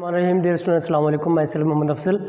रहीम dear students, अस्सलाम वालेकुम। मैं सलीम मोहम्मद अफजल।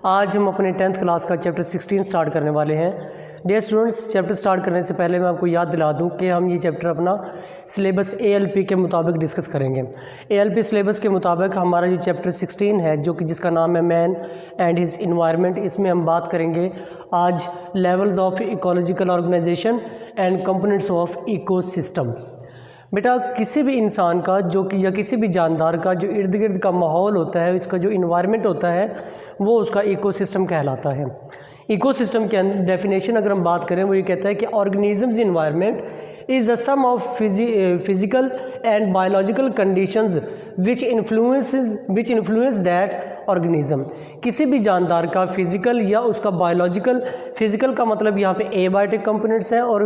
आज हम अपने 10th क्लास का चैप्टर 16 स्टार्ट करने वाले हैं। डियर स्टूडेंट्स, चैप्टर स्टार्ट करने से पहले मैं आपको याद दिला दूं कि हम ये चैप्टर अपना सिलेबस ALP के मुताबिक डिस्कस करेंगे। ALP सिलेबस के मुताबिक हमारा ये चैप्टर 16 है, जो कि जिसका नाम है मैन एंड हिज इन्वायरमेंट। इसमें हम बात करेंगे आज levels of ecological organisation and components of ecosystem. बेटा, किसी भी इंसान का जो कि या किसी भी जानदार का जो इर्द गिर्द का माहौल होता है, इसका जो इन्वायरमेंट होता है, वो उसका इकोसिस्टम कहलाता है। इकोसिस्टम के डेफिनेशन अगर हम बात करें, वो ये कहता है कि organisms environment is the sum of physical and biological conditions which influence that organism. किसी भी जानदार का फिजिकल या उसका बायोलॉजिकल, फिजिकल का मतलब यहाँ पे एबायोटिक कंपोनेंट्स हैं और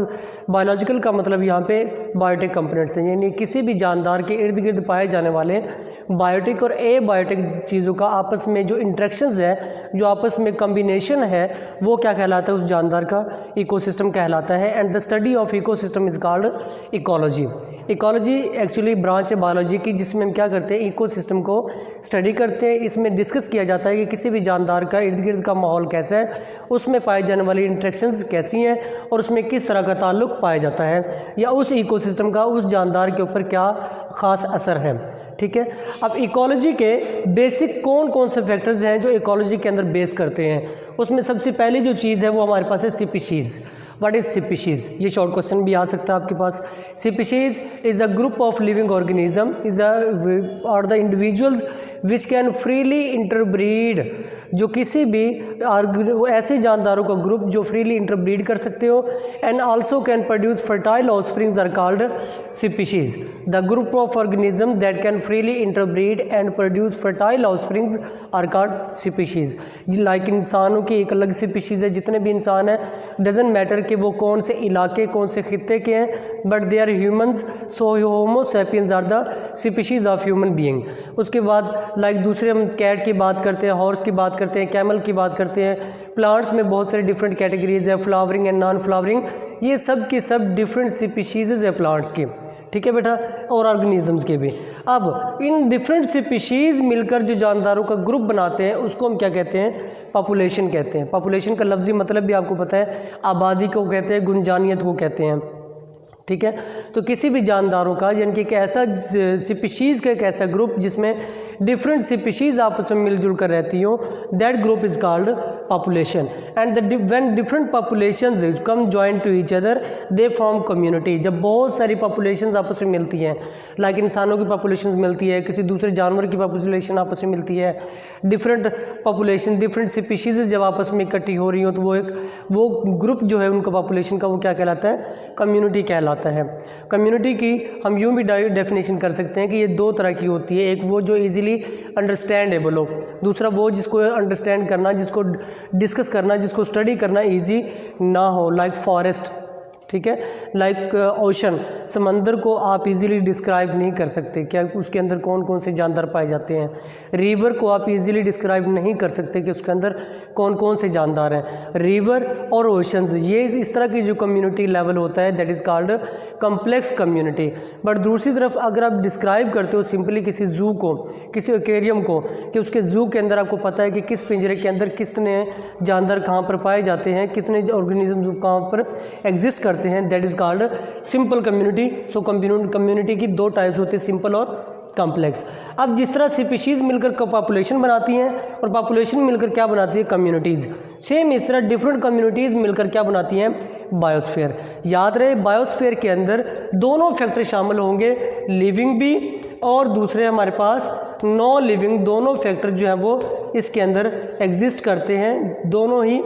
बायोलॉजिकल का मतलब यहाँ पे बायोटिक कंपोनेंट्स हैं। यानी किसी भी जानदार के इर्द गिर्द पाए जाने वाले बायोटिक और एबायोटिक चीज़ों का आपस में जो इंट्रैक्शंस है, जो आपस में कम्बिनेशन है, वो क्या कहलाता है? उस जानदार का इकोसिस्टम कहलाता है। And the study of ecosystem is called ecology. Ecology actually branch है बायोलॉजी की, जिसमें हम क्या करते हैं? इकोसिस्टम को स्टडी करते हैं। इसमें डिस्कस किया जाता है कि किसी भी जानदार का इर्द गिर्द का माहौल कैसा है, उसमें पाए जाने वाली इंट्रैक्शंस कैसी हैं और उसमें किस तरह का ताल्लुक़ पाया जाता है, या उस इकोसिस्टम का उस जानदार के ऊपर क्या ख़ास असर है। ठीक है। अब इकोलॉजी के बेसिक कौन कौन से फैक्टर्स हैं जो इकोलॉजी के अंदर बेस करते हैं? उसमें सबसे पहली जो चीज़ है वो हमारे पास है स्पीशीज़। What is species? ये शॉर्ट क्वेश्चन भी आ सकता है आपके पास। Species is a group of living organism और the individuals which can freely interbreed. जो किसी भी ऐसे जानदारों का ग्रुप जो फ्रीली इंटरब्रीड कर सकते हो, and also can produce fertile offsprings are called species. The group of organism that can freely interbreed and produce fertile offsprings are called species. Like इंसानों की एक अलग स्पीशीज़ है। जितने भी इंसान हैं, डजेंट मैटर कि वो कौन से इलाके, कौन से खित्ते के हैं, but they are humans, so homo sapiens are the species of human being. उसके बाद लाइक दूसरे हम कैट की बात करते हैं, हॉर्स की बात करते हैं, कैमल की बात करते हैं। प्लांट्स में बहुत सारी डिफरेंट कैटेगरीज है, फ्लावरिंग एंड नॉन फ्लावरिंग। ये सब की सब डिफरेंट स्पीशीज़ है प्लांट्स की। ठीक है बेटा, और ऑर्गेनिजम्स के भी। अब इन डिफरेंट स्पीशीज़ मिलकर जो जानदारों का ग्रुप बनाते हैं, उसको हम क्या कहते हैं? पॉपुलेशन कहते हैं। पॉपुलेशन का लफ्ज़ी मतलब भी आपको पता है, आबादी को कहते हैं, गुंजानियत को कहते हैं। ठीक है। तो किसी भी जानदारों का, यानी कि एक ऐसा स्पीशीज़ का एक ऐसा ग्रुप जिसमें डिफरेंट स्पीशीज़ आपस में मिलजुल कर रहती हो, that group is called population. And when different populations come join to each other, they form community. जब बहुत सारी पॉपुलेशंस आपस में मिलती हैं, लाइक इंसानों की पॉपुलेशन मिलती है, किसी दूसरे जानवर की पॉपुलेशन आपस में मिलती है, डिफरेंट पॉपुलेशन, डिफरेंट स्पीशीज़ जब आपस में इकट्ठी हो रही हो, तो वो ग्रुप जो है उनका पॉपुलेशन का, वो क्या कहलाता है? कम्युनिटी कहलाता है। कम्युनिटी की हम यूँ भी डेफिनेशन कर सकते हैं कि ये दो तरह की होती है। एक वो जो इजीली अंडरस्टैंडेबल हो, दूसरा वो जिसको अंडरस्टैंड करना, जिसको डिस्कस करना, जिसको स्टडी करना इजी ना हो, लाइक फॉरेस्ट। ठीक है। लाइक ओशन, समंदर को आप इजीली डिस्क्राइब नहीं कर सकते क्या उसके अंदर कौन कौन से जानदार पाए जाते हैं। रिवर को आप इजीली डिस्क्राइब नहीं कर सकते कि उसके अंदर कौन कौन से जानदार हैं। रिवर और ओशंस, ये इस तरह की जो कम्युनिटी लेवल होता है, that is called complex community. But दूसरी तरफ अगर आप डिस्क्राइब करते हो सिंपली किसी ज़ू को, किसी एक्वेरियम को, कि उसके ज़ू के अंदर आपको पता है कि किस पिंजरे के अंदर कितने जानदार कहाँ पर पाए जाते हैं, कितने ऑर्गेनिज्म कहाँ पर एग्जिस्ट करते हैं, that is called simple community. So community की दो टाइप्स होती है, सिंपल और कम्प्लेक्स। अब जिस तरह स्पीशीज़ मिलकर पॉपुलेशन बनाती हैं और पॉपुलेशन मिलकर क्या बनाती है? कम्युनिटीज़। सेम इस तरह डिफरेंट कम्युनिटीज़ मिलकर क्या बनाती हैं? बायोस्फीयर। याद रहे, बायोस्फीयर के अंदर दोनों फैक्टर शामिल होंगे, लिविंग भी और दूसरे हमारे पास नॉन लिविंग। दोनों फैक्टर जो है वो इसके अंदर एग्जिस्ट करते हैं। दोनों ही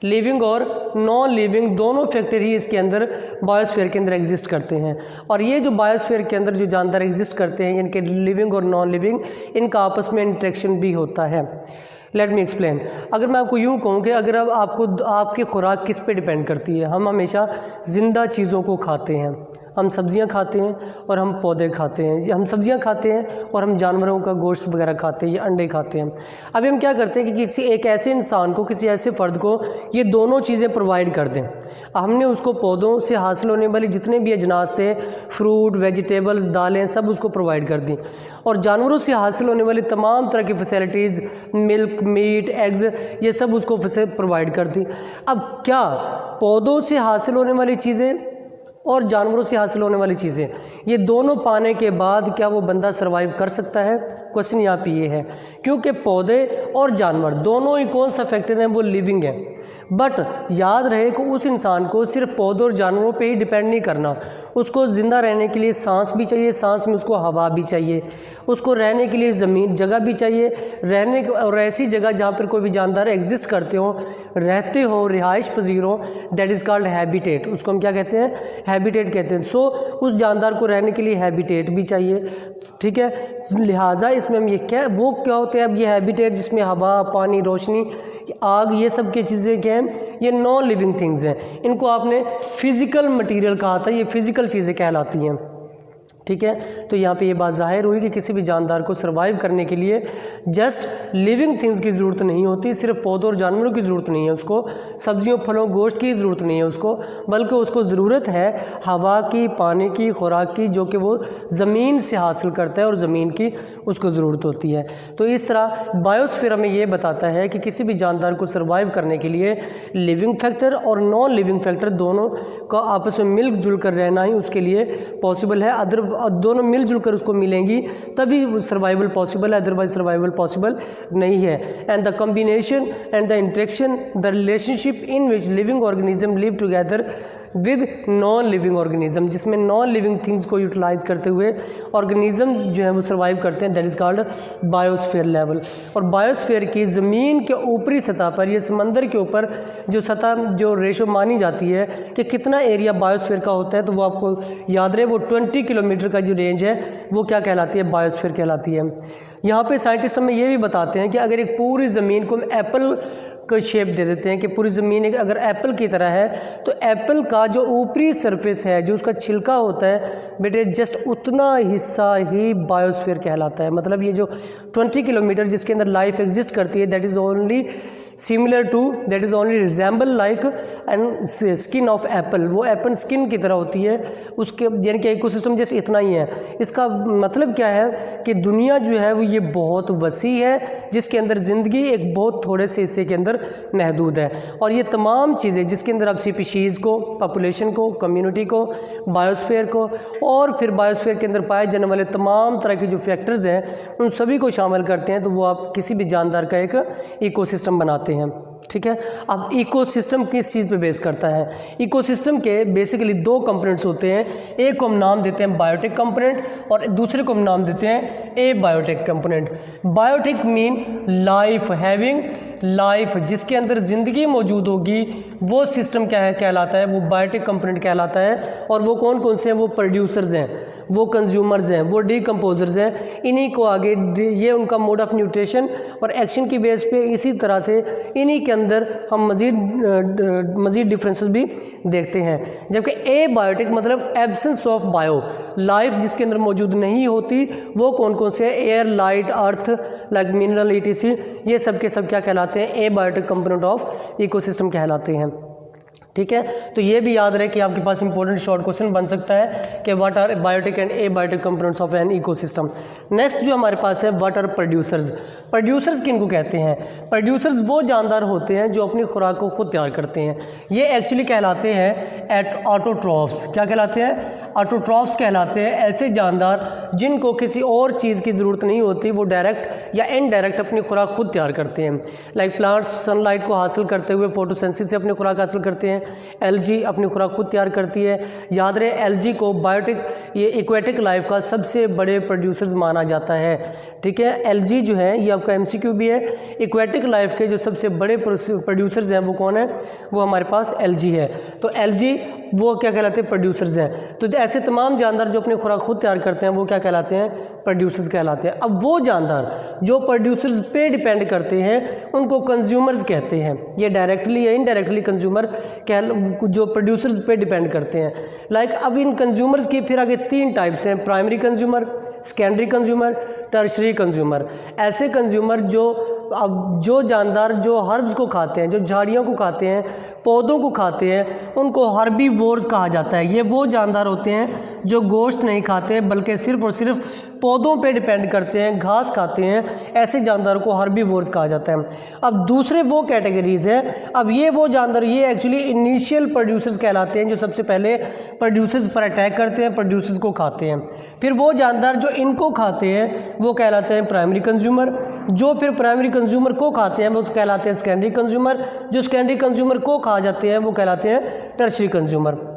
लिविंग और नॉन लिविंग दोनों फैक्टर ही इसके अंदर बायोस्फीयर के अंदर एग्जिस्ट करते हैं। और ये जो बायोस्फीयर के अंदर जो जानदार एग्जिस्ट करते हैं, इनके लिविंग और नॉन लिविंग, इनका आपस में इंटरेक्शन भी होता है। Let me explain. अगर मैं आपको यूँ कहूँ कि अगर अब आपकी खुराक किस पे डिपेंड करती है? हम हमेशा ज़िंदा चीज़ों को खाते हैं। हम सब्जियां खाते हैं और हम पौधे खाते हैं, हम सब्जियां खाते हैं और हम जानवरों का गोश्त वगैरह खाते हैं या अंडे खाते हैं। अभी हम क्या करते हैं कि किसी एक ऐसे इंसान को, किसी ऐसे फ़र्द को ये दोनों चीज़ें प्रोवाइड कर दें। हमने उसको पौधों से हासिल होने वाली जितने भी अजनास थे, फ्रूट, वेजिटेबल्स, दालें, सब उसको प्रोवाइड कर दी, और जानवरों से हासिल होने वाली तमाम तरह की फैसिलिटीज़, मिल्क, मीट, एग्ज़, ये सब उसको प्रोवाइड कर दी। अब क्या पौधों से हासिल होने वाली चीज़ें और जानवरों से हासिल होने वाली चीज़ें, ये दोनों पाने के बाद क्या वो बंदा सर्वाइव कर सकता है? क्वेश्चन यहाँ पे ये है, क्योंकि पौधे और जानवर दोनों ही कौन सा फैक्टर हैं, वो लिविंग है। बट याद रहे कि उस इंसान को सिर्फ पौधों और जानवरों पे ही डिपेंड नहीं करना, उसको ज़िंदा रहने के लिए सांस भी चाहिए, सांस में उसको हवा भी चाहिए, उसको रहने के लिए ज़मीन जगह भी चाहिए, रहने और ऐसी जगह जहाँ पर कोई भी जानदार एग्जिस्ट करते हो, रहते हो, रिहाइश पजीर हो, दैट इज़ कॉल्ड हैबिटेट। उसको हम क्या कहते हैं? हैबिटेट कहते हैं। सो उस जानदार को रहने के लिए हैबिटेट भी चाहिए, ठीक है। लिहाजा इसमें हम ये क्या होते हैं, अब ये हैबिटेट जिसमें हवा, पानी, रोशनी, आग, ये सब की चीज़ें क्या हैं, ये नॉन लिविंग थिंग्स हैं। इनको आपने फिज़िकल मटेरियल कहा था, ये फिज़िकल चीज़ें कहलाती हैं, ठीक है। तो यहाँ पे ये बात ज़ाहिर हुई कि किसी भी जानदार को सर्वाइव करने के लिए जस्ट लिविंग थिंग्स की ज़रूरत नहीं होती, सिर्फ पौधों और जानवरों की ज़रूरत नहीं है उसको, सब्जियों, फलों, गोश्त की ज़रूरत नहीं है उसको, बल्कि उसको ज़रूरत है हवा की, पानी की, खुराक की, जो कि वो ज़मीन से हासिल करता है और ज़मीन की उसको ज़रूरत होती है। तो इस तरह बायोस्फीयर हमें ये बताता है कि किसी भी जानदार को सर्वाइव करने के लिए लिविंग फैक्टर और नॉन लिविंग फैक्टर दोनों का आपस में मिलजुल कर रहना ही उसके लिए पॉसिबल है। दोनों मिलजुल कर उसको मिलेंगी तभी सर्वाइवल पॉसिबल है, अदरवाइज सर्वाइवल पॉसिबल नहीं है। And the combination and the interaction, the relationship in which living organism live together with non living organism, जिसमें नॉन लिविंग थिंग्स को यूटिलाइज करते हुए ऑर्गेनिज्म जो है वो सर्वाइव करते हैं, that is called biosphere level. और बायोस्फीयर की ज़मीन के ऊपरी सतह पर, ये समंदर के ऊपर जो सतह, जो रेशो मानी जाती है कि कितना एरिया बायोस्फीयर का होता है, तो वो आपको याद रहे, वो 20 किलोमीटर का जो रेंज है वो क्या कहलाती है? बायोस्फीयर कहलाती है। यहाँ पे साइंटिस्ट हमें ये भी बताते हैं कि अगर एक पूरी ज़मीन को हम एप्पल को शेप दे देते हैं कि पूरी ज़मीन अगर एप्पल की तरह है, तो एप्पल का जो ऊपरी सरफेस है, जो उसका छिलका होता है बेटे, जस्ट उतना हिस्सा ही बायोस्फीयर कहलाता है। मतलब ये जो 20 किलोमीटर जिसके अंदर लाइफ एग्जिस्ट करती है, that is only similar to, that is only resemble like and skin of apple, वो एप्पल स्किन की तरह होती है उसके, यानी कि इकोसिस्टम जैसे इतना ही है। इसका मतलब क्या है कि दुनिया जो है वो ये बहुत वसी है, जिसके अंदर ज़िंदगी एक बहुत थोड़े से हिस्से के अंदर महदूद है, और ये तमाम चीज़ें जिसके अंदर आप स्पीशीज़ को, पॉपुलेशन को, कम्युनिटी को, बायोस्फीयर को, और फिर बायोस्फीयर के अंदर पाए जाने वाले तमाम तरह के जो फैक्टर्स हैं उन सभी को शामिल करते हैं, तो वो आप किसी भी जानदार का एक इकोसिस्टम बनाते हैं, ठीक है। अब इकोसिस्टम किस चीज़ पे बेस करता है? इकोसिस्टम के बेसिकली दो कंपोनेंट्स होते हैं, एक को हम नाम देते हैं बायोटिक कंपोनेंट और दूसरे को हम नाम देते हैं abiotic component. Biotic mean life, having life, जिसके अंदर ज़िंदगी मौजूद होगी, वो सिस्टम क्या है कहलाता है? वो बायोटिक कंपोनेंट कहलाता है। और वो कौन कौन से हैं? वो प्रोड्यूसर्स हैं, वो कंज्यूमर्स हैं, वो डीकम्पोजर्स हैं। इन्हीं को आगे ये उनका मोड ऑफ न्यूट्रिशन और एक्शन की बेस पे, इसी तरह से इन्हीं के अंदर हम मज़ीद डिफरेंसेस भी देखते हैं। जबकि ए बायोटिक मतलब एब्सेंस ऑफ बायो, लाइफ जिसके अंदर मौजूद नहीं होती, वो कौन कौन से? एयर, लाइट, अर्थ, लाइक मिनरल, ETC, ये सब के सब क्या कहलाते हैं? Abiotic component of ecosystem कहलाते हैं, ठीक है। तो ये भी याद रहे कि आपके पास इंपॉर्टेंट शॉर्ट क्वेश्चन बन सकता है कि what are biotic and abiotic components of an ecosystem. Next जो हमारे पास है, व्हाट आर प्रोड्यूसर्स। प्रोड्यूसर्स किनको कहते हैं? प्रोड्यूसर्स वो जानदार होते हैं जो अपनी खुराक को खुद तैयार करते हैं। ये एक्चुअली कहलाते हैं ऑटोट्रॉफ्स। क्या कहलाते हैं? ऑटोट्रॉफ्स कहलाते हैं ऐसे जानदार जिनको किसी और चीज़ की ज़रूरत नहीं होती, वो डायरेक्ट या इनडायरेक्ट अपनी खुराक खुद तैयार करते हैं। लाइक प्लांट्स सनलाइट को हासिल करते हुए फोटोसिंथेसिस से अपनी खुराक हासिल करते हैं। एलजी अपनी खुराक खुद तैयार करती है। याद रहे एलजी को बायोटिक, ये एक्वेटिक लाइफ का सबसे बड़े प्रोड्यूसर्स माना जाता है, ठीक है। एलजी जो है, ये आपका MCQ भी है, एक्वेटिक लाइफ के जो सबसे बड़े प्रोड्यूसर्स हैं वो कौन है? वो हमारे पास एलजी है। तो एलजी वो क्या कहलाते हैं, प्रोड्यूसर्स हैं। तो ऐसे तमाम जानदार जो अपनी खुराक खुद तैयार करते हैं वो क्या कहलाते हैं, प्रोड्यूसर्स कहलाते हैं। अब वो जानदार जो प्रोड्यूसर्स पे डिपेंड करते हैं उनको कंज्यूमर्स कहते हैं। ये डायरेक्टली या इनडायरेक्टली कंज्यूमर जो प्रोड्यूसर्स पे डिपेंड करते हैं। लाइक अब इन कंज्यूमर्स की फिर आगे 3 टाइप्स हैं, primary consumer, secondary consumer, tertiary consumer. ऐसे कंज्यूमर जो जानदार जो हर्ब्स को खाते हैं, जो झाड़ियों को खाते हैं, पौधों को खाते हैं, उनको हर्बीवोर्स कहा जाता है। ये वो जानदार होते हैं जो गोश्त नहीं खाते बल्कि सिर्फ और सिर्फ पौधों पे डिपेंड करते हैं, घास खाते हैं। ऐसे जानदारों को हर्बीवोर्स कहा जाता है। अब दूसरे वो कैटेगरीज है, अब ये वो जानदार ये एक्चुअली इनिशियल प्रोड्यूसर्स कहलाते हैं, जो सबसे पहले प्रोड्यूसर्स पर अटैक करते हैं, प्रोड्यूसर्स को खाते हैं। फिर वो जानदार जो इनको खाते हैं वो कहलाते हैं प्राइमरी कंज्यूमर। जो फिर प्राइमरी कंज्यूमर को खाते हैं वो कहलाते हैं सेकेंडरी कंज्यूमर। जो सेकेंडरी कंज्यूमर को खा जाते हैं वो कहलाते हैं tertiary consumer.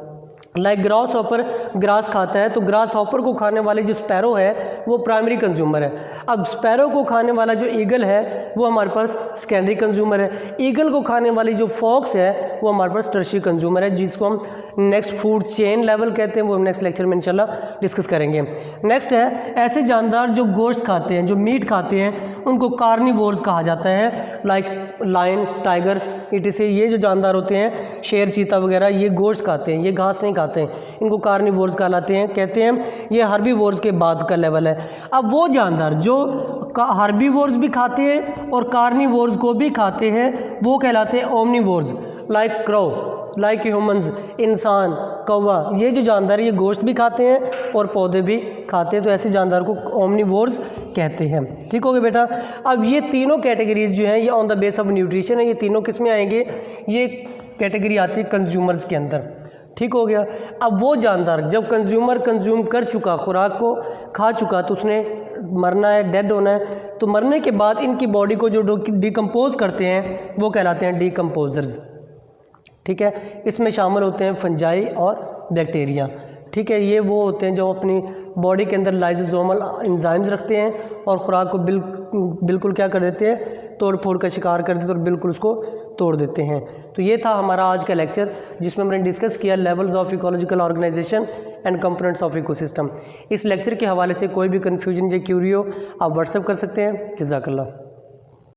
Like grass hopper grass खाता है, तो ग्रास हॉपर को खाने वाले जो स्पैरो है वो प्राइमरी कंज्यूमर है। अब स्पैरो को खाने वाला जो ईगल है वो हमारे पास सेकेंडरी कंज्यूमर है। ईगल को खाने वाली जो फॉक्स है वो हमारे पास टर्शरी कंज्यूमर है, जिसको हम नेक्स्ट फूड चेन लेवल कहते हैं। वो हम नेक्स्ट लेक्चर में इंशाल्लाह डिस्कस करेंगे। नेक्स्ट है ऐसे जानदार जो गोश्त खाते हैं, जो मीट खाते हैं, उनको कार्निवोर्स कहा जाता है। लाइक लायन, टाइगर, इसे ये जो जानदार होते हैं, शेर, चीता वगैरह, ये गोश्त खाते हैं, ये घास नहीं खाते हैं, इनको कार्निवोर्स कहलाते हैं, कहते हैं। ये हर्बीवोर्स के बाद का लेवल है। अब वो जानदार जो हर्बीवोर्स भी खाते हैं और कार्निवोर्स को भी खाते हैं वो कहलाते हैं omnivores. Like crow, like humans, इंसान, कौवा, ये जो जानदार ये गोश्त भी खाते हैं और पौधे भी खाते हैं, तो ऐसे जानदार को ओमनीवोर्स कहते हैं। ठीक हो गया बेटा। अब ये तीनों कैटेगरीज जो हैं ये on the base of nutrition है। ये तीनों किस में आएंगे, ये कैटेगरी आती है कंज्यूमर्स के अंदर। ठीक हो गया। अब वो जानदार जब कंज्यूमर कंज्यूम कर चुका, खुराक को खा चुका, तो उसने मरना है, डेड होना है। तो मरने के बाद इनकी बॉडी को जो डिकम्पोज करते हैं वो कहलाते हैं डिकम्पोजर्स। ठीक है, इसमें शामिल होते हैं फंजाई और बैक्टीरिया। ठीक है, ये वो होते हैं जो अपनी बॉडी के अंदर लाइजोसोमल एंजाइम्स रखते हैं और ख़ुराक को बिल्कुल क्या कर देते हैं, तोड़ फोड़ का शिकार कर देते हैं और बिल्कुल उसको तोड़ देते हैं। तो ये था हमारा आज का लेक्चर जिसमें हमने डिस्कस किया levels of ecological organisation and components of ecosystem. इस लेक्चर के हवाले से कोई भी कन्फ्यूजन या क्यूरी हो आप व्हाट्सएप कर सकते हैं। जज़ाकल्लाह।